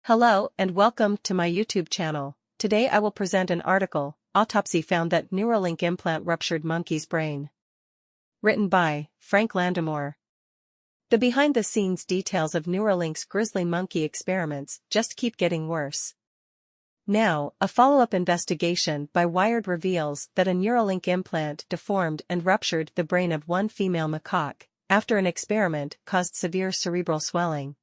Hello and welcome to my YouTube channel. Today I will present an article, Autopsy found that Neuralink implant ruptured monkey's brain. Written by Frank Landemore. The behind-the-scenes details of Neuralink's grizzly monkey experiments just keep getting worse. Now, a follow-up investigation by Wired reveals that a Neuralink implant deformed and ruptured the brain of one female macaque, after an experiment caused severe cerebral swelling.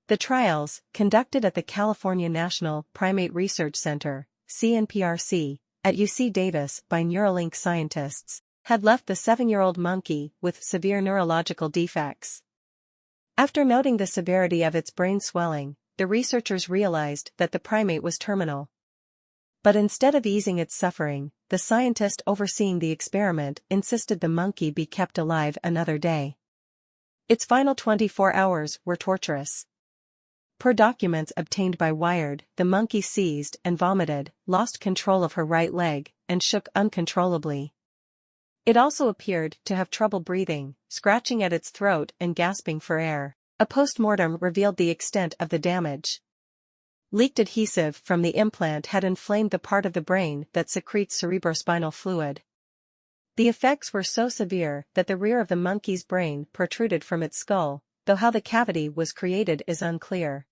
The trials, conducted at the California National Primate Research Center, CNPRC, at UC Davis by Neuralink scientists, had left the 7-year-old monkey with severe neurological defects. After noting the severity of its brain swelling, the researchers realized that the primate was terminal. But instead of easing its suffering, the scientist overseeing the experiment insisted the monkey be kept alive another day. Its final 24 hours were torturous. Per documents obtained by Wired, the monkey seized and vomited, lost control of her right leg, and shook uncontrollably. It also appeared to have trouble breathing, scratching at its throat and gasping for air. A post-mortem revealed the extent of the damage. Leaked adhesive from the implant had inflamed the part of the brain that secretes cerebrospinal fluid. The effects were so severe that the rear of the monkey's brain protruded from its skull, though how the cavity was created is unclear.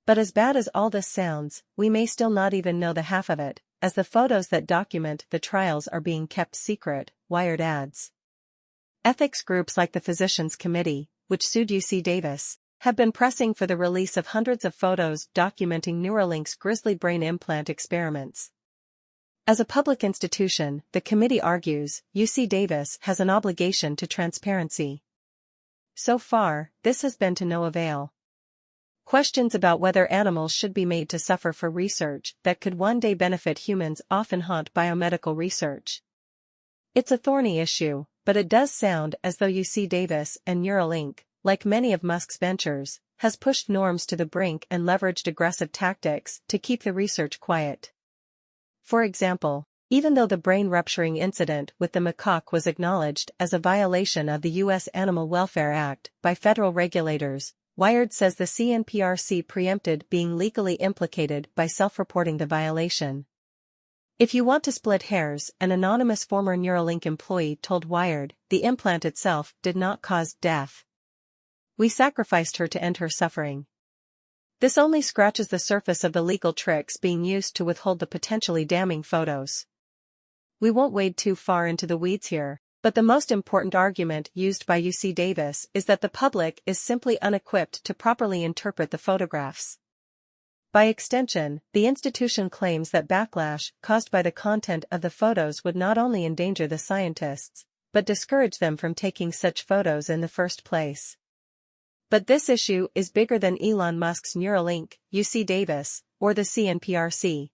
But as bad as all this sounds, we may still not even know the half of it, as the photos that document the trials are being kept secret, Wired adds. Ethics groups like the Physicians Committee, which sued UC Davis, have been pressing for the release of hundreds of photos documenting Neuralink's grizzly brain implant experiments. As a public institution, the committee argues, UC Davis has an obligation to transparency. So far, this has been to no avail. Questions about whether animals should be made to suffer for research that could one day benefit humans often haunt biomedical research. It's a thorny issue, but it does sound as though UC Davis and Neuralink, like many of Musk's ventures, has pushed norms to the brink and leveraged aggressive tactics to keep the research quiet. For example, even though the brain-rupturing incident with the macaque was acknowledged as a violation of the U.S. Animal Welfare Act by federal regulators, Wired says the CNPRC preempted being legally implicated by self-reporting the violation. If you want to split hairs, an anonymous former Neuralink employee told Wired, the implant itself did not cause death. We sacrificed her to end her suffering. This only scratches the surface of the legal tricks being used to withhold the potentially damning photos. We won't wade too far into the weeds here, but the most important argument used by UC Davis is that the public is simply unequipped to properly interpret the photographs. By extension, the institution claims that backlash caused by the content of the photos would not only endanger the scientists, but discourage them from taking such photos in the first place. But this issue is bigger than Elon Musk's Neuralink, UC Davis, or the CNPRC.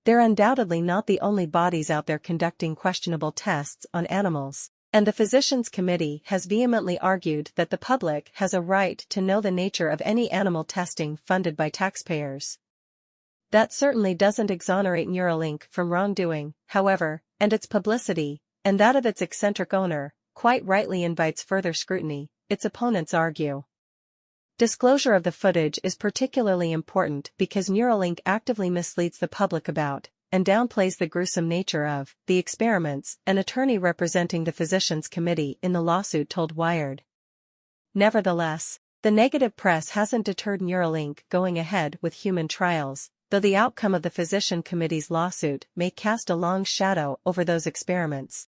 They're undoubtedly not the only bodies out there conducting questionable tests on animals, and the Physicians Committee has vehemently argued that the public has a right to know the nature of any animal testing funded by taxpayers. That certainly doesn't exonerate Neuralink from wrongdoing, however, and its publicity, and that of its eccentric owner, quite rightly invites further scrutiny, its opponents argue. Disclosure of the footage is particularly important because Neuralink actively misleads the public about, and downplays the gruesome nature of, the experiments, an attorney representing the Physicians Committee in the lawsuit told Wired. Nevertheless, the negative press hasn't deterred Neuralink going ahead with human trials, though the outcome of the Physician Committee's lawsuit may cast a long shadow over those experiments.